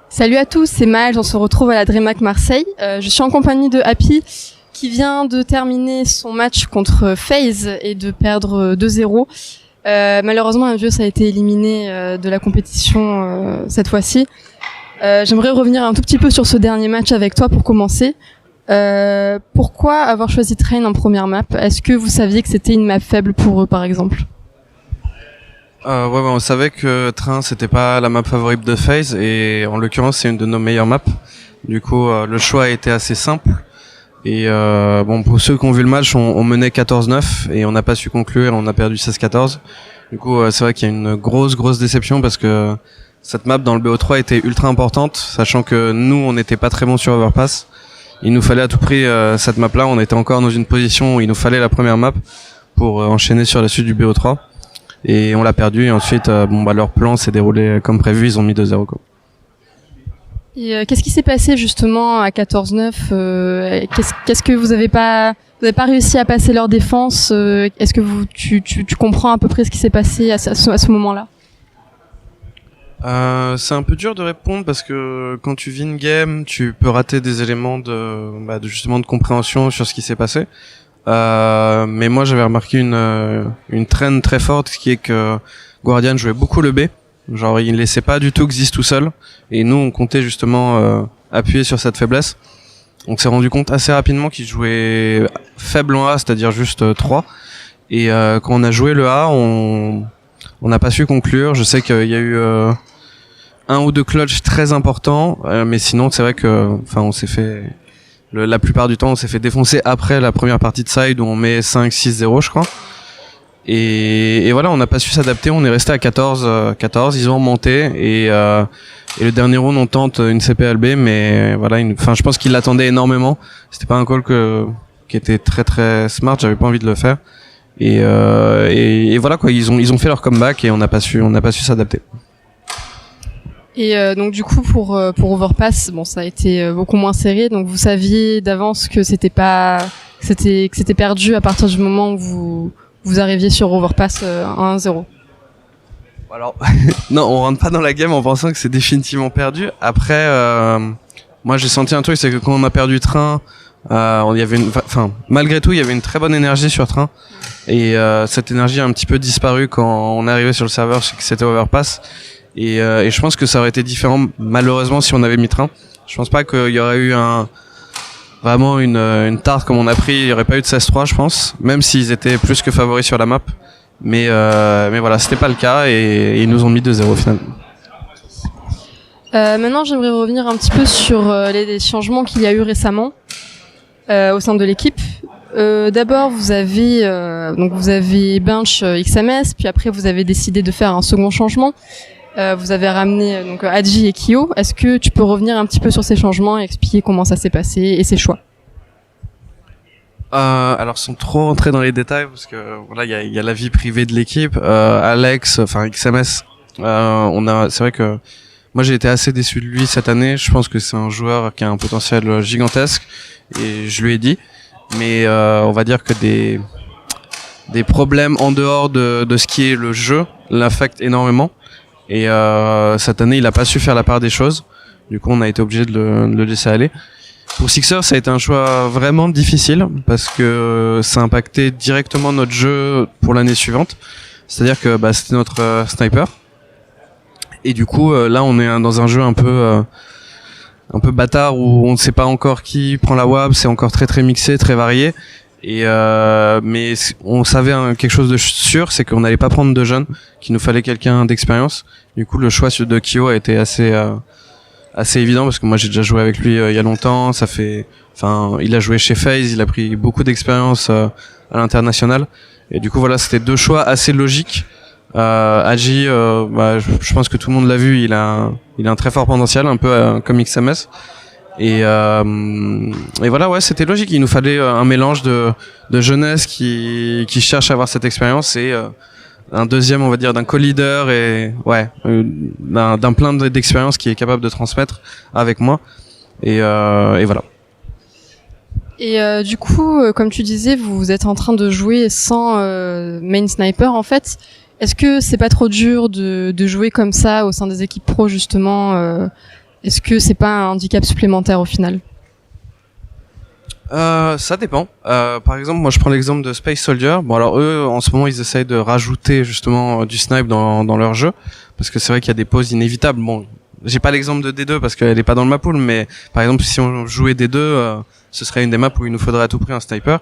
Salut à tous, c'est Maëlle, on se retrouve à la DreamHack Marseille. Je suis en compagnie de Happy qui vient de terminer son match contre FaZe et de perdre 2-0. Malheureusement, Envious a été éliminé de la compétition cette fois-ci. J'aimerais revenir un tout petit peu sur ce dernier match avec toi pour commencer. Pourquoi avoir choisi Train en première map? Est-ce que vous saviez que c'était une map faible pour eux, par exemple? Ouais, on savait que Train c'était pas la map favorite de FaZe et en l'occurrence c'est une de nos meilleures maps. Du coup le choix a été assez simple et bon pour ceux qui ont vu le match on menait 14-9 et on n'a pas su conclure, on a perdu 16-14. Du coup c'est vrai qu'il y a une grosse déception parce que cette map dans le BO3 était ultra importante, sachant que nous on n'était pas très bons sur Overpass. Il nous fallait à tout prix cette map là, on était encore dans une position où il nous fallait la première map pour enchaîner sur la suite du BO3. Et on l'a perdu et ensuite leur plan s'est déroulé comme prévu, ils ont mis 2-0 quoi. Et qu'est-ce qui s'est passé justement à 14-9 qu'est-ce que vous avez pas réussi à passer leur défense? Est-ce que tu comprends à peu près ce qui s'est passé à ce moment-là? C'est un peu dur de répondre parce que quand tu vis une game, tu peux rater des éléments justement de compréhension sur ce qui s'est passé. Mais moi j'avais remarqué une trend très forte qui est que Guardian jouait beaucoup le B, genre il ne laissait pas du tout Xyz tout seul et nous on comptait justement appuyer sur cette faiblesse. On s'est rendu compte assez rapidement qu'il jouait faible en A, c'est-à-dire juste 3 et quand on a joué le A on n'a pas su conclure. Je sais qu'il y a eu un ou deux clutches très importants mais sinon c'est vrai que on s'est fait la plupart du temps, on s'est fait défoncer après la première partie de side où on met 5-6-0, je crois. Et voilà, on n'a pas su s'adapter, on est resté à 14, ils ont remonté et le dernier round on tente une CPLB, mais voilà, je pense qu'ils l'attendaient énormément. C'était pas un call qui était très smart, j'avais pas envie de le faire. Et voilà quoi, ils ont fait leur comeback et on n'a pas su s'adapter. Et donc du coup pour Overpass, bon ça a été beaucoup moins serré, donc vous saviez d'avance que c'était perdu à partir du moment où vous arriviez sur Overpass 1-0. Alors non, on rentre pas dans la game en pensant que c'est définitivement perdu. Après moi j'ai senti un truc, c'est que quand on a perdu Train, il y avait malgré tout il y avait une très bonne énergie sur Train et cette énergie a un petit peu disparu quand on est arrivé sur le serveur, que c'était Overpass. Et je pense que ça aurait été différent malheureusement si on avait mis Train. Je pense pas qu'il y aurait eu vraiment une tarte comme on a pris, il y aurait pas eu de 16-3 je pense, même s'ils étales plus que favoris sur la map. Mais voilà, c'était pas le cas et ils nous ont mis 2-0 finalement. Maintenant j'aimerais revenir un petit peu sur les changements qu'il y a eu récemment au sein de l'équipe. D'abord vous avez bench XMS, puis après vous avez décidé de faire un second changement. Vous avez ramené donc Adji et Kyo. Est-ce que tu peux revenir un petit peu sur ces changements et expliquer comment ça s'est passé et ses choix? Alors sans trop rentrer dans les détails parce que voilà il y a la vie privée de l'équipe. Alex, XMS, c'est vrai que moi j'ai été assez déçu de lui cette année. Je pense que c'est un joueur qui a un potentiel gigantesque et je lui ai dit. Mais on va dire que des problèmes en dehors de ce qui est le jeu l'affectent énormément. Et cette année il a pas su faire la part des choses, du coup on a été obligé de le laisser aller. Pour Sixer ça a été un choix vraiment difficile parce que ça impactait directement notre jeu pour l'année suivante, c'est à dire que c'était notre sniper et du coup là on est dans un jeu un peu bâtard où on ne sait pas encore qui prend la WAP, c'est encore très mixé, très varié. Et mais on savait quelque chose de sûr, c'est qu'on n'allait pas prendre de jeunes, qu'il nous fallait quelqu'un d'expérience. Du coup, le choix de Kyo a été assez évident parce que moi j'ai déjà joué avec lui il y a longtemps. Il a joué chez FaZe, il a pris beaucoup d'expérience à l'international. Et du coup voilà, c'était deux choix assez logiques. Adji, je pense que tout le monde l'a vu, il a un très fort potentiel, un peu comme XMS. Et voilà, ouais, c'était logique. Il nous fallait un mélange de jeunesse qui cherche à avoir cette expérience et un deuxième, on va dire, d'un co-leader et d'un plein d'expériences qui est capable de transmettre avec moi. Et voilà. Et du coup, comme tu disais, vous êtes en train de jouer sans main sniper en fait. Est-ce que c'est pas trop dur de jouer comme ça au sein des équipes pro justement Est-ce que c'est pas un handicap supplémentaire au final? Ça dépend. Par exemple, moi je prends l'exemple de Space Soldier. Bon alors eux, en ce moment, ils essayent de rajouter justement du snipe dans leur jeu, parce que c'est vrai qu'il y a des pauses inévitables. Bon, j'ai pas l'exemple de D2 parce qu'elle est pas dans le map pool, mais par exemple si on jouait D2, ce serait une des maps où il nous faudrait à tout prix un sniper.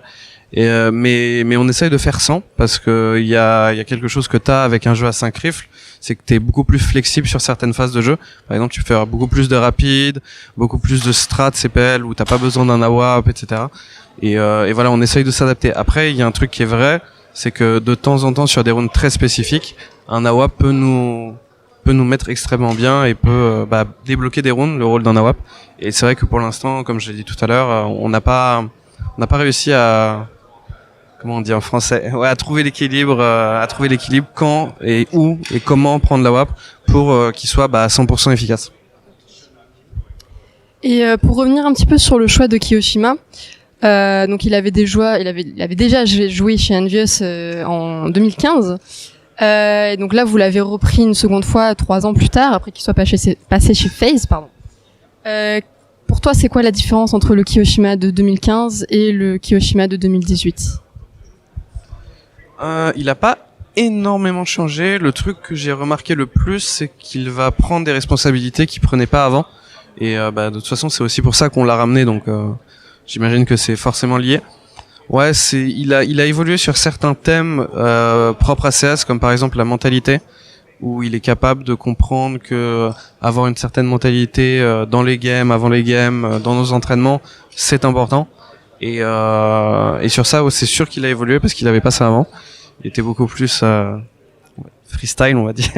Et mais on essaye de faire sans, parce que il y a quelque chose que t'as avec un jeu à 5 rifles, c'est que t'es beaucoup plus flexible sur certaines phases de jeu. Par exemple, tu peux faire beaucoup plus de rapide, beaucoup plus de strat CPL où t'as pas besoin d'un AWP, etc. Et voilà, on essaye de s'adapter. Après, il y a un truc qui est vrai, c'est que de temps en temps sur des rounds très spécifiques, un AWP peut nous mettre extrêmement bien et peut débloquer des rounds, le rôle d'un AWP. Et c'est vrai que pour l'instant, comme je l'ai dit tout à l'heure, on n'a pas réussi à, comment on dit en français, ouais, à trouver l'équilibre quand et où et comment prendre la WAP pour qu'il soit 100% efficace. Et pour revenir un petit peu sur le choix de Kiyoshima, donc il avait déjà joué chez Envious en 2015. Et donc là, vous l'avez repris une seconde fois 3 ans plus tard, après qu'il soit passé chez FaZe, pardon. Pour toi, c'est quoi la différence entre le Kiyoshima de 2015 et le Kiyoshima de 2018? Il a pas énormément changé. Le truc que j'ai remarqué le plus, c'est qu'il va prendre des responsabilités qu'il prenait pas avant. Et de toute façon, c'est aussi pour ça qu'on l'a ramené. Donc, j'imagine que c'est forcément lié. Ouais, il a évolué sur certains thèmes propres à CS, comme par exemple la mentalité, où il est capable de comprendre que avoir une certaine mentalité dans les games, avant les games, dans nos entraînements, c'est important. Et sur ça, c'est sûr qu'il a évolué parce qu'il avait pas ça avant. Il était beaucoup plus freestyle, on va dire.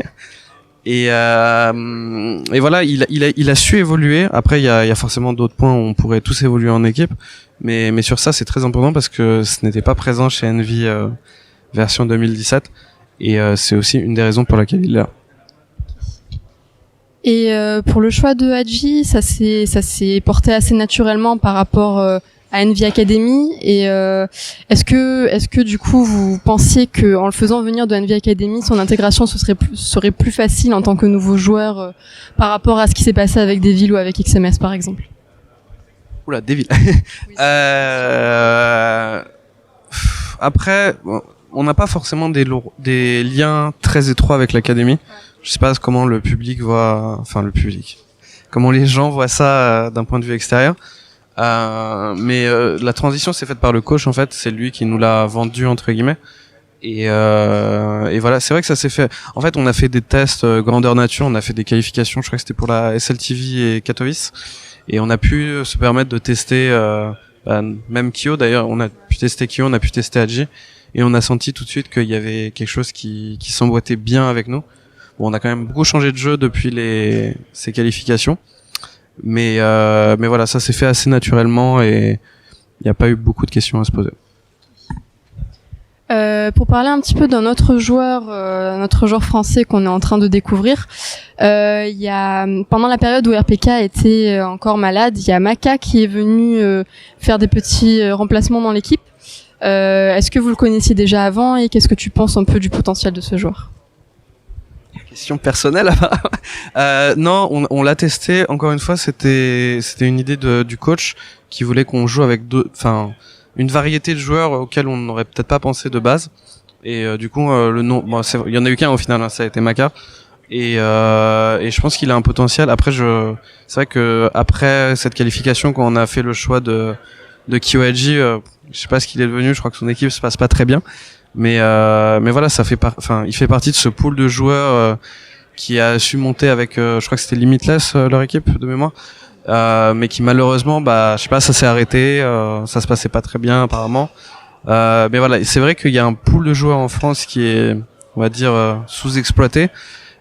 Et voilà, il a su évoluer. Après, il y a forcément d'autres points où on pourrait tous évoluer en équipe, mais sur ça, c'est très important parce que ce n'était pas présent chez Envy version 2017, et c'est aussi une des raisons pour laquelle il est là. Et pour le choix de Hadji, ça s'est porté assez naturellement par rapport à Envy Academy. Et est-ce que du coup vous pensiez que en le faisant venir de Envy Academy, son intégration serait plus facile en tant que nouveau joueur par rapport à ce qui s'est passé avec Devil ou avec XMS par exemple? Oula, Devil. Après, on n'a pas forcément des liens très étroits avec l'académie. Je sais pas comment le public comment les gens voient ça d'un point de vue extérieur. Mais la transition s'est faite par le coach, en fait. C'est lui qui nous l'a vendu, entre guillemets. Et voilà, c'est vrai que ça s'est fait. En fait, on a fait des tests grandeur nature, on a fait des qualifications, je crois que c'était pour la SLTV et Katowice. Et on a pu se permettre de tester, même Kyo d'ailleurs, on a pu tester Kyo, on a pu tester Hadji. Et on a senti tout de suite qu'il y avait quelque chose qui s'emboîtait bien avec nous. Bon, on a quand même beaucoup changé de jeu depuis ces qualifications. Mais voilà, ça s'est fait assez naturellement et il n'y a pas eu beaucoup de questions à se poser. Pour parler un petit peu d'un autre joueur français qu'on est en train de découvrir, il y a pendant la période où RPK était encore malade, il y a Maka qui est venu faire des petits remplacements dans l'équipe. Est-ce que vous le connaissiez déjà avant et qu'est-ce que tu penses un peu du potentiel de ce joueur? Question personnelle. Non, on l'a testé. Encore une fois, c'était une idée du coach qui voulait qu'on joue avec une variété de joueurs auxquels on n'aurait peut-être pas pensé de base. Et du coup, le nom, il y en a eu qu'un au final, hein, ça a été Maka. Et je pense qu'il a un potentiel. Après, c'est vrai que après cette qualification, quand on a fait le choix de Kyohaji, je sais pas ce qu'il est devenu. Je crois que son équipe se passe pas très bien. Mais voilà, il fait partie de ce pool de joueurs qui a su monter avec, je crois que c'était Limitless leur équipe de mémoire, mais qui malheureusement, je sais pas, ça s'est arrêté, ça se passait pas très bien apparemment. Mais voilà, c'est vrai qu'il y a un pool de joueurs en France qui est, on va dire, sous-exploité.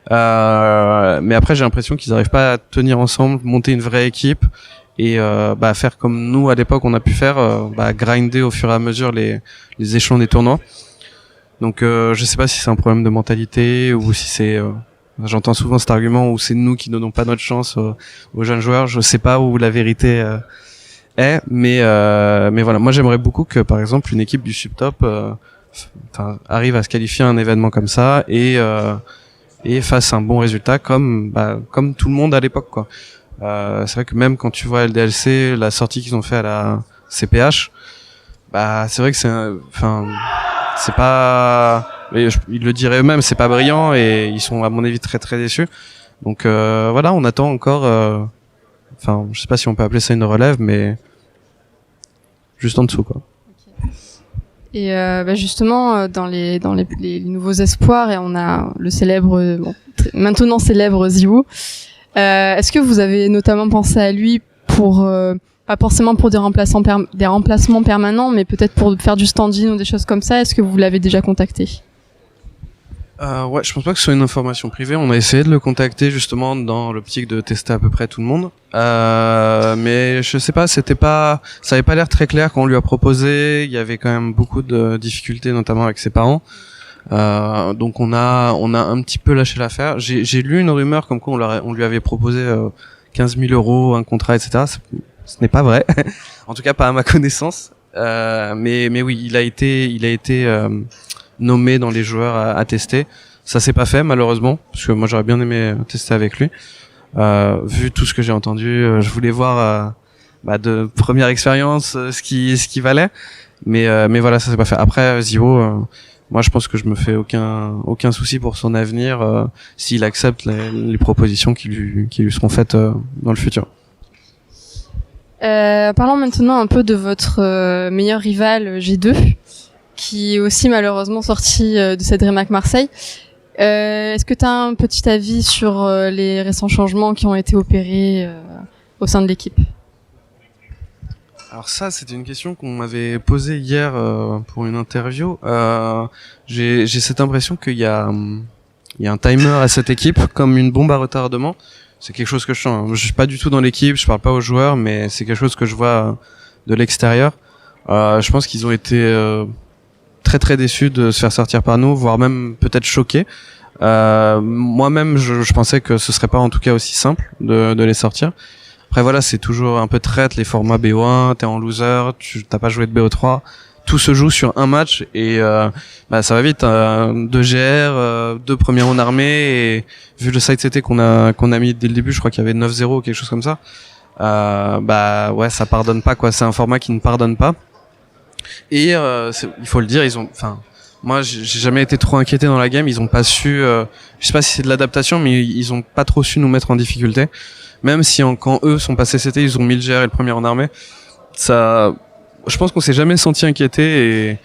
Mais après, j'ai l'impression qu'ils n'arrivent pas à tenir ensemble, monter une vraie équipe et faire comme nous à l'époque on a pu faire, grinder au fur et à mesure les échelons des tournois. Donc je sais pas si c'est un problème de mentalité ou si c'est j'entends souvent cet argument où c'est nous qui donnons pas notre chance aux jeunes joueurs. Je sais pas où la vérité mais voilà, moi j'aimerais beaucoup que par exemple une équipe du subtop arrive à se qualifier à un événement comme ça et fasse un bon résultat comme tout le monde à l'époque, quoi. C'est vrai que même quand tu vois LDLC, la sortie qu'ils ont fait à la CPH, c'est vrai que c'est pas, ils le diraient eux-mêmes, c'est pas brillant et ils sont à mon avis très très déçus. Donc voilà, on attend encore, je sais pas si on peut appeler ça une relève, mais juste en dessous, quoi. Et justement, dans les nouveaux espoirs, et on a le célèbre, maintenant célèbre Ziwoo. Est-ce que vous avez notamment pensé à lui pour pas forcément pour des remplacements permanents, mais peut-être pour faire du stand-in ou des choses comme ça? Est-ce que vous l'avez déjà contacté? Ouais, je pense pas que ce soit une information privée. On a essayé de le contacter justement dans l'optique de tester à peu près tout le monde. Mais je sais pas, ça avait pas l'air très clair quand on lui a proposé. Il y avait quand même beaucoup de difficultés, notamment avec ses parents. Donc on a un petit peu lâché l'affaire. J'ai lu une rumeur comme quoi on lui avait proposé 15 000 euros, un contrat, etc. Ce n'est pas vrai. En tout cas, pas à ma connaissance. Mais oui, il a été nommé dans les joueurs à tester. Ça s'est pas fait malheureusement, parce que moi j'aurais bien aimé tester avec lui. Vu tout ce que j'ai entendu, je voulais voir de première expérience ce qui valait. Mais voilà, ça s'est pas fait. Après Ziwoo, moi je pense que je me fais aucun souci pour son avenir s'il accepte les propositions qui lui seront faites dans le futur. Parlons maintenant un peu de votre meilleur rival G2, qui est aussi malheureusement sorti de cette DreamHack Marseille. Est-ce que tu as un petit avis sur les récents changements qui ont été opérés au sein de l'équipe? Alors ça, c'était une question qu'on m'avait posée hier pour une interview. J'ai cette impression qu'il y a un timer à cette équipe, comme une bombe à retardement. C'est quelque chose que je sens. Je suis pas du tout dans l'équipe, je parle pas aux joueurs, mais c'est quelque chose que je vois de l'extérieur. Je pense qu'ils ont été très très déçus de se faire sortir par nous, voire même peut-être choqués. Moi-même, je pensais que ce serait pas en tout cas aussi simple de les sortir. Après voilà, c'est toujours un peu traite les formats BO1, t'es en loser, t'as pas joué de BO3, tout se joue sur un match et ça va vite. 2 GR, 2 premiers en armée et vu le side CT qu'on a mis dès le début, je crois qu'il y avait 9-0 ou quelque chose comme ça. Ouais, ça pardonne pas, quoi. C'est un format qui ne pardonne pas. Et il faut le dire, moi j'ai jamais été trop inquiété dans la game. Ils ont pas su, je sais pas si c'est de l'adaptation, mais ils ont pas trop su nous mettre en difficulté. Même si quand eux sont passés CT, ils ont mis le GR et le premier en armée. Ça, je pense qu'on s'est jamais senti inquiété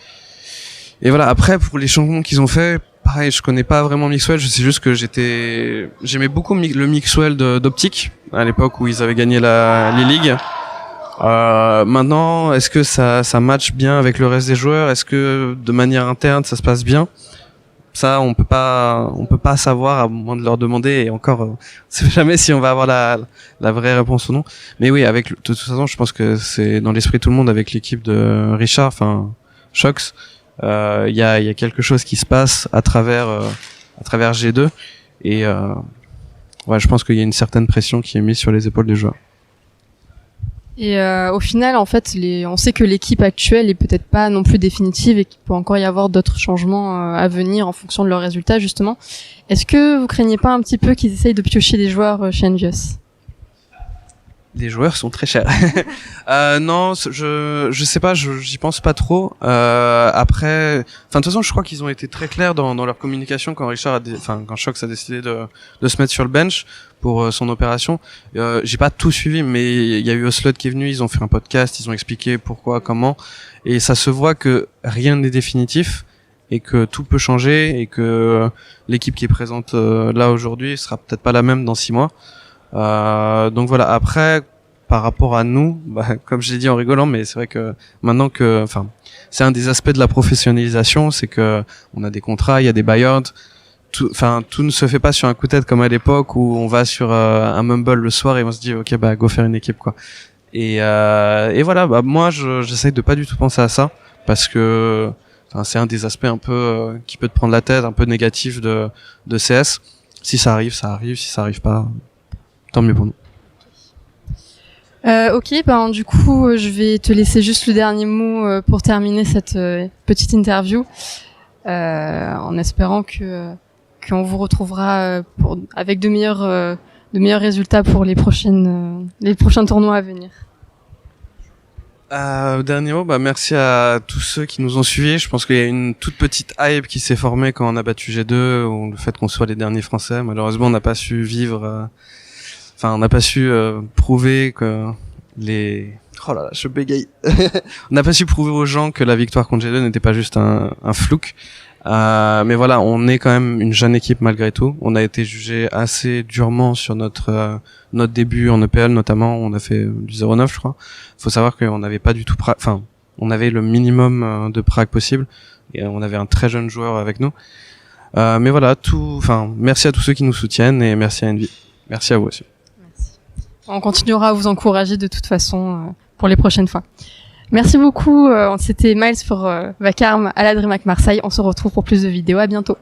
et voilà. Après pour les changements qu'ils ont fait, pareil, je connais pas vraiment Mixwell. Je sais juste que j'aimais beaucoup le Mixwell d'Optic à l'époque où ils avaient gagné les ligues. Maintenant, est-ce que ça match bien avec le reste des joueurs? Est-ce que de manière interne ça se passe bien? Ça, on peut pas savoir à moins de leur demander et encore, on sait jamais si on va avoir la vraie réponse ou non. Mais oui, de toute façon, je pense que c'est dans l'esprit de tout le monde avec l'équipe de Richard, Shox. Il y a quelque chose qui se passe à travers G2 et ouais, je pense qu'il y a une certaine pression qui est mise sur les épaules des joueurs. Et au final, en fait, on sait que l'équipe actuelle est peut-être pas non plus définitive et qu'il peut encore y avoir d'autres changements à venir en fonction de leurs résultats, justement. Est-ce que vous craignez pas un petit peu qu'ils essayent de piocher des joueurs chez Envious? Les joueurs sont très chers. Non, je sais pas, j'y pense pas trop. Après, de toute façon, je crois qu'ils ont été très clairs dans leur communication quand quand Shox a décidé de se mettre sur le bench pour son opération. J'ai pas tout suivi, mais il y a eu Ocelot qui est venu, ils ont fait un podcast, ils ont expliqué pourquoi, comment, et ça se voit que rien n'est définitif et que tout peut changer et que l'équipe qui est présente là aujourd'hui sera peut-être pas la même dans 6 mois. Donc voilà. Après, par rapport à nous, comme je l'ai dit en rigolant, mais c'est vrai que maintenant c'est un des aspects de la professionnalisation, c'est que on a des contrats, il y a des buyouts, tout ne se fait pas sur un coup de tête comme à l'époque où on va sur un Mumble le soir et on se dit ok go faire une équipe, quoi. Et voilà, moi j'essaye de pas du tout penser à ça parce que c'est un des aspects un peu qui peut te prendre la tête, un peu négatif de CS. Si ça arrive, ça arrive. Si ça arrive pas, tant mieux pour nous. Ok, ben du coup, je vais te laisser juste le dernier mot pour terminer cette petite interview, en espérant que qu'on vous retrouvera avec de meilleurs résultats pour les prochains tournois à venir. Dernier mot, merci à tous ceux qui nous ont suivis. Je pense qu'il y a une toute petite hype qui s'est formée quand on a battu G2, ou le fait qu'on soit les derniers Français. Malheureusement, on n'a pas su on n'a pas su prouver que oh là là, je bégaye. On n'a pas su prouver aux gens que la victoire contre G2 n'était pas juste un flouk. Mais voilà, on est quand même une jeune équipe malgré tout. On a été jugé assez durement sur notre début en EPL notamment. On a fait du 0-9, je crois. Faut savoir qu'on n'avait pas du tout on avait le minimum de prague possible et on avait un très jeune joueur avec nous. Mais voilà, merci à tous ceux qui nous soutiennent et merci à Envy. Merci à vous aussi. Merci. On continuera à vous encourager de toute façon pour les prochaines fois. Merci beaucoup. C'était Miles pour Vacarme à la DreamHack Marseille. On se retrouve pour plus de vidéos. À bientôt.